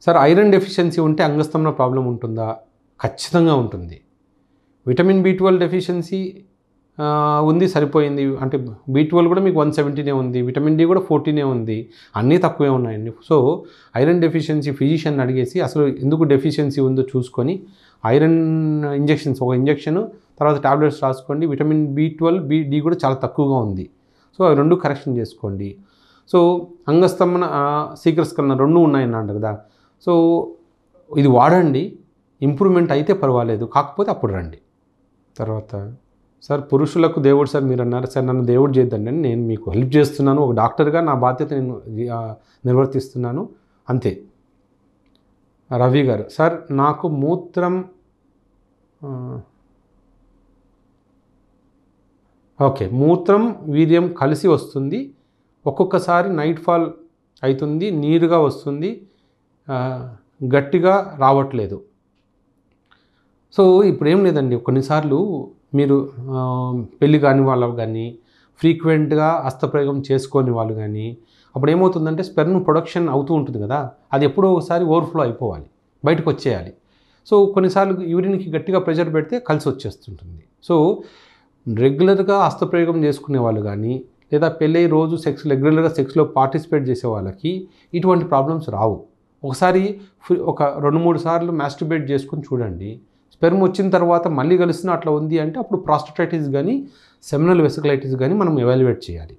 Sir iron deficiency ఉంటే అంగస్తంభన problem ఉంటుందా? ఖచ్చితంగా ఉంటుంది. విటమిన్ B12 డెఫిషియన్సీ ఉంది, సరిపోయింది. అంటే B12 కూడా మీకు 170 ఉంది, విటమిన్ D కూడా 14 ఉంది, అన్నీ తక్కువే ఉన్నాయండి. సో ఐరన్ డెఫిషియన్సీ ఫిజిషియన్ అడిగేసి అసలు ఎందుకు డెఫిషియన్సీ ఉందో చూసుకొని ఐరన్ ఇంజెక్షన్స్, ఒక ఇంజెక్షన్ తర్వాత టాబ్లెట్స్ రాసుకోండి. విటమిన్ B12 D కూడా చాలా తక్కువగా ఉంది, సో అవి రెండు కరెక్షన్ చేసుకోండి. సో అంగస్తంభన శీఘ్రస్ఖలన రెండు ఉన్నాయన్నాడు కదా, సో ఇది వాడండి, ఇంప్రూవ్మెంట్ అయితే పర్వాలేదు, కాకపోతే అప్పుడు రండి. తర్వాత సార్ పురుషులకు దేవుడు సార్ మీరు అన్నారు సార్, నన్ను దేవుడు చేద్దండి అని నేను మీకు హెల్ప్ చేస్తున్నాను, ఒక డాక్టర్గా నా బాధ్యత నేను నిర్వర్తిస్తున్నాను అంతే. రవి గారు సార్ నాకు మూత్రం మూత్రం వీర్యం కలిసి వస్తుంది, ఒక్కొక్కసారి నైట్ ఫాల్ అవుతుంది, నీరుగా వస్తుంది, గట్టిగా రావట్లేదు. సో ఇప్పుడు ఏం లేదండి, కొన్నిసార్లు మీరు పెళ్ళి కాని వాళ్ళు కానీ ఫ్రీక్వెంట్గా హస్తప్రయోగం చేసుకోని వాళ్ళు కానీ అప్పుడు ఏమవుతుందంటే స్పెర్మ్ ప్రొడక్షన్ అవుతూ ఉంటుంది కదా, అది ఎప్పుడో ఒకసారి ఓవర్ఫ్లో అయిపోవాలి, బయటకు వచ్చేయాలి. సో కొన్నిసార్లు యూరిన్కి గట్టిగా ప్రెషర్ పెడితే కలిసి వచ్చేస్తుంటుంది. సో రెగ్యులర్గా హస్తప్రయోగం చేసుకునే వాళ్ళు కానీ లేదా పెళ్ళి రోజు రెగ్యులర్గా సెక్స్లో పార్టిసిపేట్ చేసే వాళ్ళకి ఇటువంటి ప్రాబ్లమ్స్ రావు. ఒకసారి ఒక 2-3 సార్లు మాస్టర్బేట్ చేసుకుని చూడండి, స్పెర్మ్ వచ్చిన తర్వాత మళ్ళీ కలిసిన అట్లా ఉంది అంటే అప్పుడు ప్రాస్టటైటిస్ కానీ సెమినల్ వెసికులైటిస్ కానీ మనం ఎవాల్యుయేట్ చేయాలి.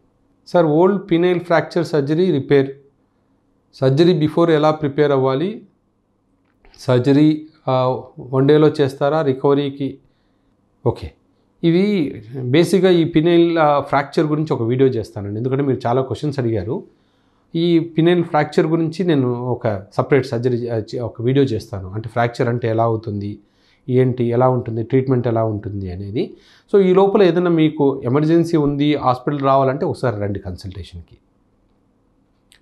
Sir old penile fracture surgery before ఎలా ప్రిపేర్ అవ్వాలి? సర్జరీ 1 డేలో చేస్తారా రికవరీకి? ఓకే, ఇవి బేసిక్గా ఈ పినైల్ ఫ్రాక్చర్ గురించి ఒక వీడియో చేస్తానండి, ఎందుకంటే మీరు చాలా క్వశ్చన్స్ అడిగారు. ఈ పినైల్ ఫ్రాక్చర్ గురించి నేను ఒక సపరేట్ సర్జరీ ఒక వీడియో చేస్తాను, అంటే ఫ్రాక్చర్ అంటే ఎలా అవుతుంది, ఏంటి, ఎలా ఉంటుంది, ట్రీట్మెంట్ ఎలా ఉంటుంది అనేది. సో ఈ లోపల ఏదైనా మీకు ఎమర్జెన్సీ ఉంది, హాస్పిటల్ రావాలంటే ఒకసారి రండి కన్సల్టేషన్కి.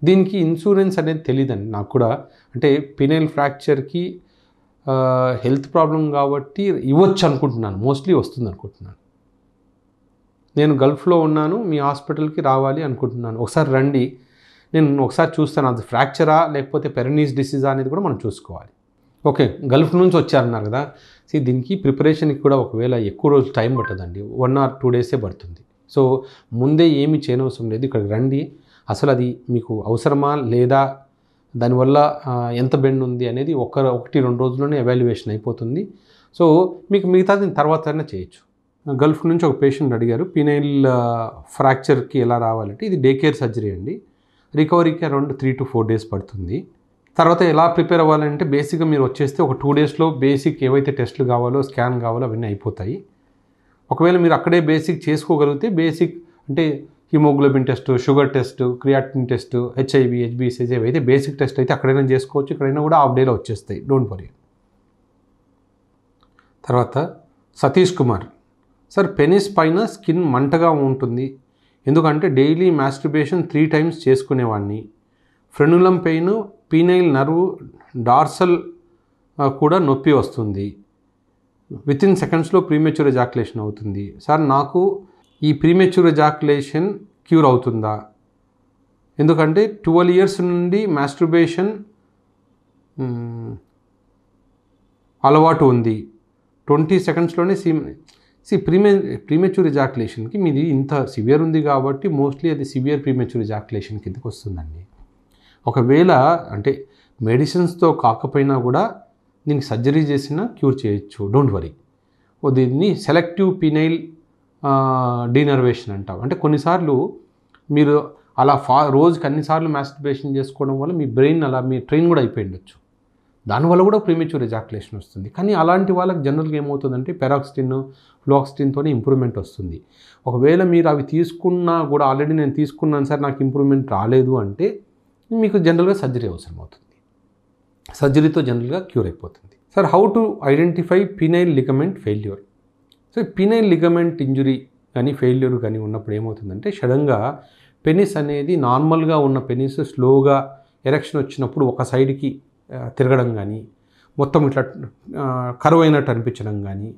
దీనికి ఇన్సూరెన్స్ అనేది తెలియదండి నాకు కూడా, అంటే పినైల్ ఫ్రాక్చర్కి హెల్త్ ప్రాబ్లం కాబట్టి ఇవ్వచ్చు అనుకుంటున్నాను, మోస్ట్లీ వస్తుంది అనుకుంటున్నాను. నేను గల్ఫ్లో ఉన్నాను, మీ హాస్పిటల్కి రావాలి అనుకుంటున్నాను, ఒకసారి రండి, నేను ఒకసారి చూస్తాను అది ఫ్రాక్చరా లేకపోతే పెరనీస్ డిసీజా అనేది కూడా మనం చూసుకోవాలి. ఓకే, గల్ఫ్ నుంచి వచ్చారన్నారు కదా, దీనికి ప్రిపరేషన్కి కూడా ఒకవేళ ఎక్కువ రోజులు టైం పట్టదండి, 1 or 2 డేసే పడుతుంది. సో ముందే ఏమి చేయనవసరం లేదు, ఇక్కడికి రండి, అసలు అది మీకు అవసరమా లేదా, దానివల్ల ఎంత బెండ్ ఉంది అనేది 1-2 రోజుల్లోనే ఎవాల్యుయేషన్ అయిపోతుంది. సో మీకు మిగతాది తర్వాతనే చేయొచ్చు. గల్ఫ్ నుంచి ఒక పేషెంట్ అడిగారు పీనైల్ ఫ్రాక్చర్కి ఎలా రావాలంటే, ఇది డే కేర్ సర్జరీ అండి, రికవరీకి అరౌండ్ 3 to 4 డేస్ పడుతుంది. తర్వాత ఎలా ప్రిపేర్ అవ్వాలంటే బేసిక్గా మీరు వచ్చేస్తే ఒక 2 డేస్లో బేసిక్ ఏవైతే టెస్టులు కావాలో, స్కాన్ కావాలో అవన్నీ అయిపోతాయి. ఒకవేళ మీరు అక్కడే బేసిక్ చేసుకోగలిగితే, బేసిక్ అంటే haemoglobin test, sugar test, creatine test, HIV, HbA1c ఏవైతే బేసిక్ టెస్ట్ అయితే అక్కడైనా చేసుకోవచ్చు, ఇక్కడైనా కూడా హాఫ్ డేలో వచ్చేస్తాయి, డోంట్ వరీ. తర్వాత సతీష్ కుమార్ సార్ పెనిస్ పైన స్కిన్ మంటగా ఉంటుంది, ఎందుకంటే డైలీ మాస్టర్బేషన్ 3 times చేసుకునేవాడిని, ఫ్రెనులం పెయిన్, పీనైల్ నర్వ్, డార్సల్ కూడా నొప్పి వస్తుంది, వితిన్ సెకండ్స్లో ప్రీమెచ్యూర్ ఎజాక్యులేషన్ అవుతుంది. సార్ నాకు ఈ ప్రీమెచ్యూర్ ఎజాక్యులేషన్ క్యూర్ అవుతుందా? ఎందుకంటే 12 years నుండి మాస్టర్బేషన్ అలవాటు ఉంది, 20 secondsలోనే ప్రీమెచ్యూర్ ఎజాక్యులేషన్కి మీది ఇంత సివియర్ ఉంది కాబట్టి మోస్ట్లీ అది సివియర్ ప్రీమెచ్యూర్ ఎజాక్యులేషన్ కిందకి వస్తుందండి. ఒకవేళ అంటే మెడిసిన్స్తో కాకపోయినా కూడా దీనికి సర్జరీ చేసినా క్యూర్ చేయొచ్చు, డోంట్ వరీ. దీన్ని సెలెక్టివ్ పీనైల్ డీనర్వేషన్ అంటాం. అంటే కొన్నిసార్లు మీరు అలా రోజుకి అన్నిసార్లు మాస్టర్బేషన్ చేసుకోవడం వల్ల మీ బ్రెయిన్ అలా మీ ట్రైన్ కూడా అయిపోయి ఉండొచ్చు, దానివల్ల కూడా ప్రీమెచ్యూర్ ఎజాక్యులేషన్ వస్తుంది. కానీ అలాంటి వాళ్ళకి జనరల్గా ఏమవుతుందంటే పెరాక్సిటిన్, ఫ్లోక్సిటిన్తోనే ఇంప్రూవ్మెంట్ వస్తుంది. ఒకవేళ మీరు అవి తీసుకున్నా కూడా, ఆల్రెడీ నేను తీసుకున్నాను సార్ నాకు ఇంప్రూవ్మెంట్ రాలేదు అంటే మీకు జనరల్గా సర్జరీ అవసరం అవుతుంది, సర్జరీతో జనరల్గా క్యూర్ అయిపోతుంది. Sir how to identify penile ligament failure? So penile ligament injury కానీ ఫెయిల్యూర్ కానీ ఉన్నప్పుడు ఏమవుతుందంటే సడన్గా పెనిస్ అనేది నార్మల్గా ఉన్న పెనిస్ స్లోగా ఎరెక్షన్ వచ్చినప్పుడు ఒక సైడ్కి తిరగడం కానీ, మొత్తం ఇట్లా కరువు అయినట్టు అనిపించడం కానీ,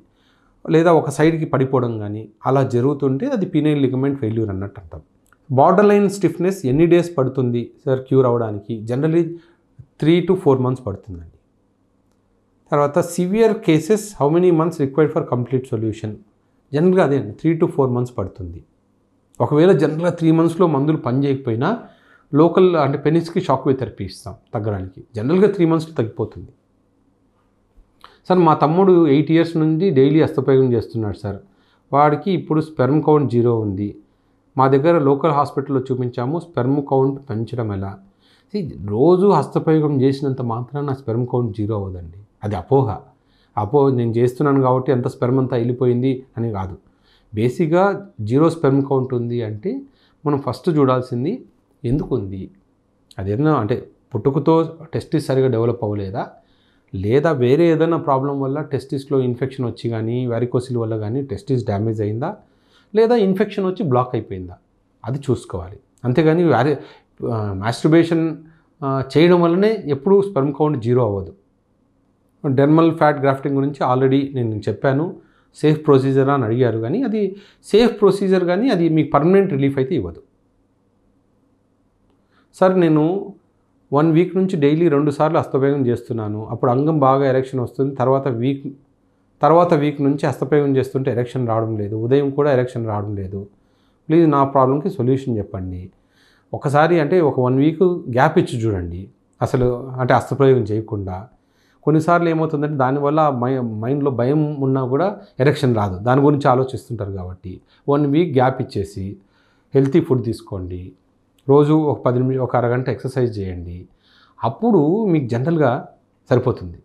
లేదా ఒక సైడ్కి పడిపోవడం కానీ అలా జరుగుతుంటే అది పీనైల్ లిగమెంట్ ఫెయిల్యూర్ అన్నట్టు అర్థం. బార్డర్ లైన్ స్టిఫ్నెస్ ఎన్ని డేస్ పడుతుంది సార్ క్యూర్ అవ్వడానికి? జనరలీ 3 to 4 months పడుతుందండి. తర్వాత severe cases how many months required for complete solution? జనరల్గా అదే అండి, 3 to 4 months పడుతుంది. ఒకవేళ జనరల్గా 3 monthsలో మందులు పని చేయకపోయినా లోకల్ అంటే పెనిస్కి షాక్ వేవ్ థెరపీ ఇస్తాం తగ్గడానికి. జనరల్గా 3 monthsలో తగ్గిపోతుంది. సార్ మా తమ్ముడు 8 years నుండి డైలీ హస్తప్రయోగం చేస్తున్నాడు సార్, వాడికి ఇప్పుడు స్పెర్మ్ కౌంట్ 0 ఉంది. మా దగ్గర లోకల్ హాస్పిటల్లో చూపించాము, స్పెర్మ్ కౌంట్ పెంచడం ఎలా? రోజు హస్తప్రయోగం చేసినంత మాత్రాన స్పెర్మ్ కౌంట్ 0 అవ్వదండి. అది అపోహ. నేను చేస్తున్నాను కాబట్టి అంత స్పెర్మ్ అంతా వెళ్ళిపోయింది అని కాదు. బేసిక్గా 0 స్పెర్మ్ కౌంట్ ఉంది అంటే మనం ఫస్ట్ చూడాల్సింది ఎందుకు ఉంది. అదేదైనా అంటే పుట్టుకతో టెస్టిస్ సరిగా డెవలప్ అవ్వలేదా, లేదా వేరే ఏదైనా ప్రాబ్లం వల్ల టెస్టిస్లో ఇన్ఫెక్షన్ వచ్చి కానీ వారికోసిల్ వల్ల కానీ టెస్టిస్ డ్యామేజ్ అయిందా, లేదా ఇన్ఫెక్షన్ వచ్చి బ్లాక్ అయిపోయిందా, అది చూసుకోవాలి. అంతేగాని మాస్టర్బేషన్ చేయడం వల్లనే ఎప్పుడూ స్పెర్మ్ కౌంట్ 0 అవ్వదు. డెర్మల్ ఫ్యాట్ గ్రాఫ్టింగ్ గురించి ఆల్రెడీ నేను చెప్పాను. సేఫ్ ప్రొసీజర్ అని అడిగారు, కానీ అది సేఫ్ ప్రొసీజర్ కానీ అది మీకు పర్మనెంట్ రిలీఫ్ అయితే ఇవ్వదు. సార్ నేను 1 week నుంచి డైలీ 2 సార్లు హస్తప్రయోగం చేస్తున్నాను, అప్పుడు అంగం బాగా ఎరెక్షన్ వస్తుంది. తర్వాత వీక్ నుంచి హస్తప్రయోగం చేస్తుంటే ఎరెక్షన్ రావడం లేదు, ఉదయం కూడా ఎరెక్షన్ రావడం లేదు. ప్లీజ్ నా ప్రాబ్లంకి సొల్యూషన్ చెప్పండి. ఒకసారి అంటే ఒక 1 week గ్యాప్ ఇచ్చి చూడండి అసలు, అంటే హస్తప్రయోగం చేయకుండా. కొన్నిసార్లు ఏమవుతుందంటే దానివల్ల మైండ్లో భయం ఉన్నా కూడా ఎరెక్షన్ రాదు, దాని గురించి ఆలోచిస్తుంటారు. కాబట్టి 1 week గ్యాప్ ఇచ్చేసి హెల్తీ ఫుడ్ తీసుకోండి, రోజు ఒక 10 నిమిషాలు ఒక అరగంట ఎక్సర్సైజ్ చేయండి, అప్పుడు మీకు జనరల్గా సరిపోతుంది.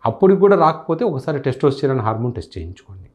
అప్పుడు కూడా రాకపోతే ఒకసారి టెస్టోస్టెరాన్ హార్మోన్ టెస్ట్ చేయించుకోండి.